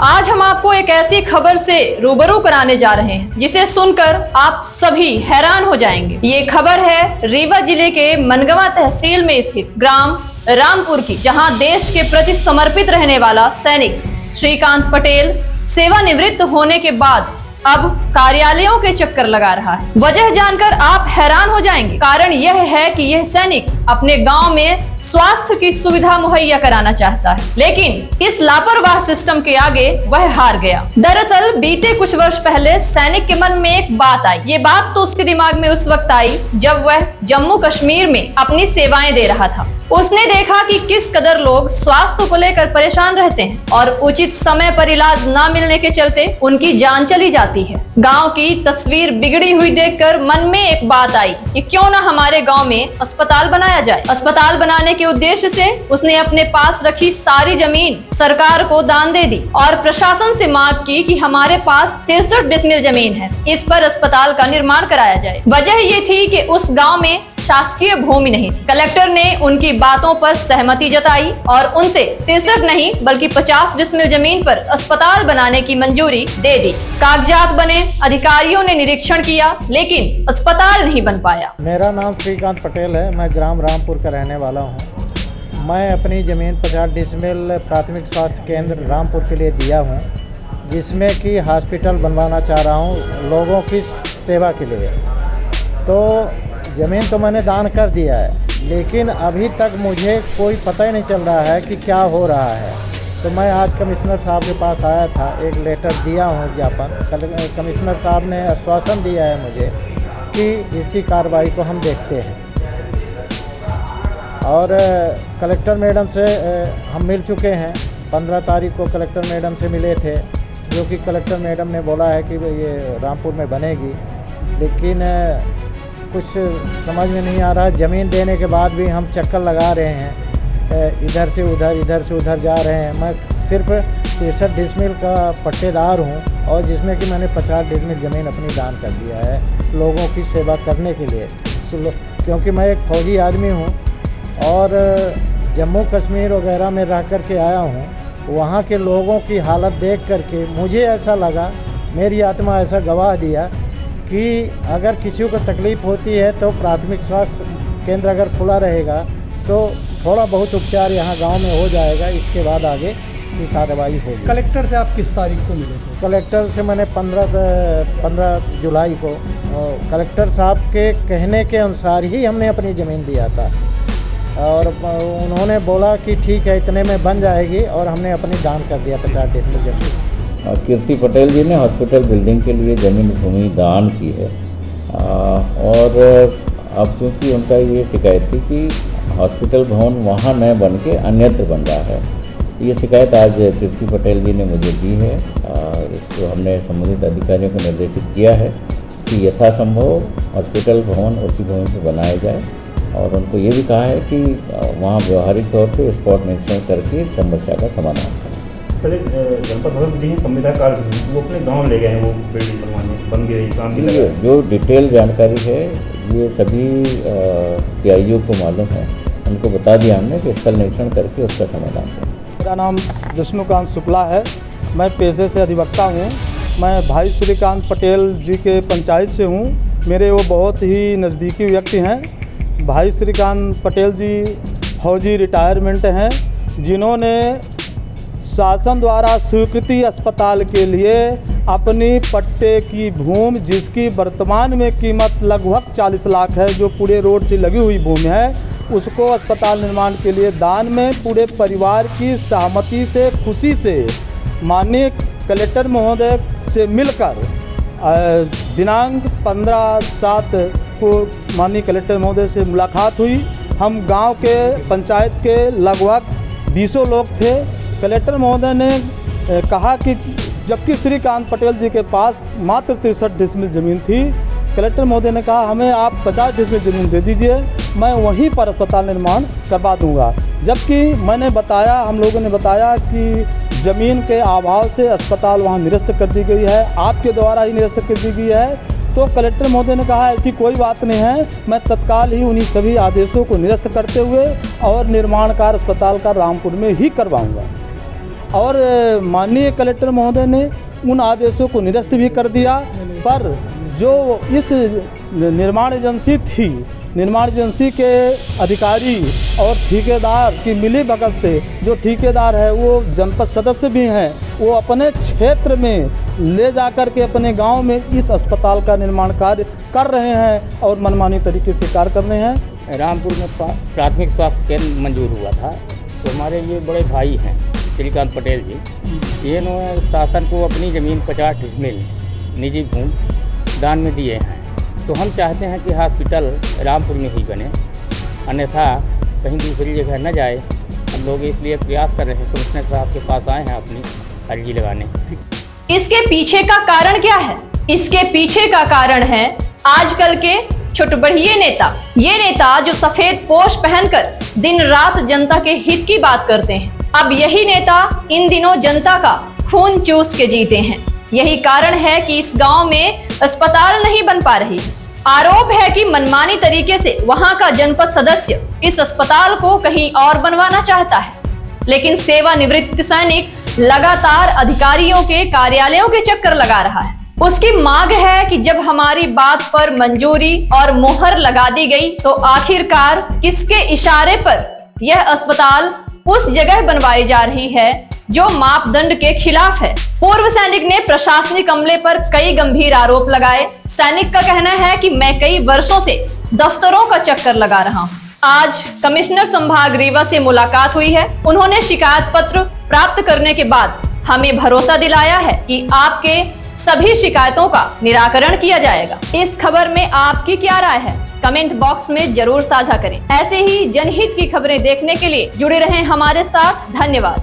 आज हम आपको एक ऐसी खबर से रूबरू कराने जा रहे हैं जिसे सुनकर आप सभी हैरान हो जाएंगे। ये खबर है रीवा जिले के मनगवा तहसील में स्थित ग्राम रामपुर की, जहां देश के प्रति समर्पित रहने वाला सैनिक श्रीकांत पटेल सेवानिवृत्त होने के बाद अब कार्यालयों के चक्कर लगा रहा है। वजह जानकर आप हैरान हो जाएंगे। कारण यह है कि यह सैनिक अपने गांव में स्वास्थ्य की सुविधा मुहैया कराना चाहता है, लेकिन इस लापरवाह सिस्टम के आगे वह हार गया। दरअसल बीते कुछ वर्ष पहले सैनिक के मन में एक बात आई। ये बात तो उसके दिमाग में उस वक्त आई जब वह जम्मू कश्मीर में अपनी सेवाएं दे रहा था। उसने देखा कि किस कदर लोग स्वास्थ्य को लेकर परेशान रहते हैं और उचित समय पर इलाज न मिलने के चलते उनकी जान चली जाती है। गांव की तस्वीर बिगड़ी हुई देखकर मन में एक बात आई कि क्यों न हमारे गांव में अस्पताल बनाया जाए। अस्पताल बनाने के उद्देश्य से उसने अपने पास रखी सारी जमीन सरकार को दान दे दी और प्रशासन से मांग की कि हमारे पास 63 डिसमिल जमीन है, इस पर अस्पताल का निर्माण कराया जाए। वजह ये थी कि उस गाँव में शासकीय भूमि नहीं थी। कलेक्टर ने उनकी बातों पर सहमति जताई और उनसे 63 नहीं बल्कि 50 डिसमिल जमीन पर अस्पताल बनाने की मंजूरी दे दी। कागजात बने, अधिकारियों ने निरीक्षण किया, लेकिन अस्पताल नहीं बन पाया। मेरा नाम श्रीकांत पटेल है। मैं ग्राम रामपुर का रहने वाला हूँ। मैं अपनी ज़मीन 50 डिसमिल प्राथमिक स्वास्थ्य केंद्र रामपुर के लिए दिया हूँ, जिसमें कि हॉस्पिटल बनवाना चाह रहा हूँ लोगों की सेवा के लिए। तो ज़मीन तो मैंने दान कर दिया है, लेकिन अभी तक मुझे कोई पता ही नहीं चल रहा है कि क्या हो रहा है। तो मैं आज कमिश्नर साहब के पास आया था, एक लेटर दिया हूँ ज्ञापन। कमिश्नर साहब ने आश्वासन दिया है मुझे कि इसकी कार्रवाई को हम देखते हैं। और कलेक्टर मैडम से हम मिल चुके हैं। 15 तारीख को कलेक्टर मैडम से मिले थे, जो कि कलेक्टर मैडम ने बोला है कि ये रामपुर में बनेगी, लेकिन कुछ समझ में नहीं आ रहा। ज़मीन देने के बाद भी हम चक्कर लगा रहे हैं, इधर से उधर जा रहे हैं। मैं सिर्फ 63 डिसमिल का पट्टेदार हूं, और जिसमें कि मैंने 50 डिसमिल ज़मीन अपनी दान कर दिया है लोगों की सेवा करने के लिए, क्योंकि मैं एक फौजी आदमी हूं और जम्मू कश्मीर वगैरह में रह कर के आया हूं। वहाँ के लोगों की हालत देख कर के मुझे ऐसा लगा, मेरी आत्मा ऐसा गवाह दिया कि अगर किसी को तकलीफ़ होती है तो प्राथमिक स्वास्थ्य केंद्र अगर खुला रहेगा तो थोड़ा बहुत उपचार यहाँ गांव में हो जाएगा। इसके बाद आगे की कार्रवाई होगी। कलेक्टर से आप किस तारीख को मिले थे? कलेक्टर से मैंने 15 जुलाई को कलेक्टर साहब के कहने के अनुसार ही हमने अपनी ज़मीन दिया था, और उन्होंने बोला कि ठीक है इतने में बन जाएगी, और हमने अपनी दान कर दिया 50 डिसमिल ज़मीन। कीर्ति पटेल जी ने हॉस्पिटल बिल्डिंग के लिए ज़मीन भूमि दान की है, और अब चूँकि उनका ये शिकायत थी कि हॉस्पिटल भवन वहाँ न बन के अन्यत्र बन रहा है। ये शिकायत आज कीर्ति पटेल जी ने मुझे दी है, और इसको हमने संबंधित अधिकारियों को निर्देशित किया है कि यथासंभव हॉस्पिटल भवन उसी भूमि पर बनाया जाए, और उनको ये भी कहा है कि वहाँ व्यवहारिक तौर पर स्पॉट निरीक्षण करके समस्या का समाधान करें। सर, जनपद सदस्य संविदा कार्य वो अपने गांव ले गए हैं, वो बिल्डिंग बनवाने बन गई काम की। जो डिटेल जानकारी है ये सभी PIO को मालूम है, उनको बता दिया हमने कि स्थल निरीक्षण करके उसका समाधान करें। मेरा नाम विष्णुकांत शुक्ला है। मैं पेशे से अधिवक्ता हूँ। मैं भाई श्रीकांत पटेल जी के पंचायत से हूँ। मेरे वो बहुत ही नज़दीकी व्यक्ति हैं। भाई श्रीकांत पटेल जी फौजी रिटायरमेंट हैं, जिन्होंने शासन द्वारा स्वीकृति अस्पताल के लिए अपनी पट्टे की भूमि, जिसकी वर्तमान में कीमत लगभग 40 लाख है, जो पूरे रोड से लगी हुई भूमि है, उसको अस्पताल निर्माण के लिए दान में पूरे परिवार की सहमति से, खुशी से माननीय कलेक्टर महोदय से मिलकर दिनांक 15/7 को माननीय कलेक्टर महोदय से मुलाकात हुई। हम गांव के पंचायत के लगभग 20 लोग थे। कलेक्टर महोदय ने कहा कि जबकि श्रीकांत पटेल जी के पास मात्र 63 डिसमिल ज़मीन थी, कलेक्टर महोदय ने कहा हमें आप 50 डिसमिल ज़मीन दे दीजिए, मैं वहीं पर अस्पताल निर्माण करवा दूंगा। जबकि मैंने बताया, हम लोगों ने बताया कि ज़मीन के अभाव से अस्पताल वहां निरस्त कर दी गई है, आपके द्वारा ही निरस्त कर दी गई है। तो कलेक्टर महोदय ने कहा ऐसी कोई बात नहीं है, मैं तत्काल ही उन्हीं सभी आदेशों को निरस्त करते हुए और निर्माण कार्य अस्पताल का रामपुर में ही करवाऊँगा। और माननीय कलेक्टर महोदय ने उन आदेशों को निरस्त भी कर दिया। पर जो इस निर्माण एजेंसी थी, निर्माण एजेंसी के अधिकारी और ठेकेदार की मिलीभगत से, जो ठेकेदार है वो जनपद सदस्य भी हैं, वो अपने क्षेत्र में ले जाकर के अपने गांव में इस अस्पताल का निर्माण कार्य कर रहे हैं और मनमानी तरीके से कार्य कर रहे हैं। रामपुर में प्राथमिक स्वास्थ्य केंद्र मंजूर हुआ था, तो हमारे ये बड़े भाई हैं श्रीकांत पटेल जी, ये इन्होंने शासन को अपनी ज़मीन 50 डिसमिल निजी भूमि दान में दिए हैं। तो हम चाहते हैं कि हॉस्पिटल रामपुर में ही बने, अन्यथा कहीं दूसरी जगह न जाए। हम लोग इसलिए प्रयास कर रहे हैं, कमिश्नर साहब के पास आए हैं अपनी अर्जी लगाने। इसके पीछे का कारण क्या है? इसके पीछे का कारण है आजकल के छुटबढ़िए नेता। ये नेता जो सफेद पोश पहनकर दिन रात जनता के हित की बात करते हैं। अब यही नेता इन दिनों जनता का खून चूस के जीते हैं। यही कारण है कि इस गांव में अस्पताल नहीं बन पा रही। आरोप है कि मनमानी तरीके से वहां का जनपद सदस्य इस अस्पताल को कहीं और बनवाना चाहता है, लेकिन सेवानिवृत्त सैनिक लगातार अधिकारियों के कार्यालयों के चक्कर लगा रहा है। उसकी मांग है कि जब हमारी बात पर मंजूरी और मुहर लगा दी गई, तो आखिरकार किसके इशारे पर यह अस्पताल उस जगह बनवाई जा रही है जो मापदंड के खिलाफ है। पूर्व सैनिक ने प्रशासनिक अमले पर कई गंभीर आरोप लगाए। सैनिक का कहना है कि मैं कई वर्षों से दफ्तरों का चक्कर लगा रहा हूं। आज कमिश्नर संभाग रीवा से मुलाकात हुई है। उन्होंने शिकायत पत्र प्राप्त करने के बाद हमें भरोसा दिलाया है कि आपके सभी शिकायतों का निराकरण किया जाएगा। इस खबर में आपकी क्या राय है? कमेंट बॉक्स में जरूर साझा करें। ऐसे ही जनहित की खबरें देखने के लिए जुड़े रहें हमारे साथ। धन्यवाद।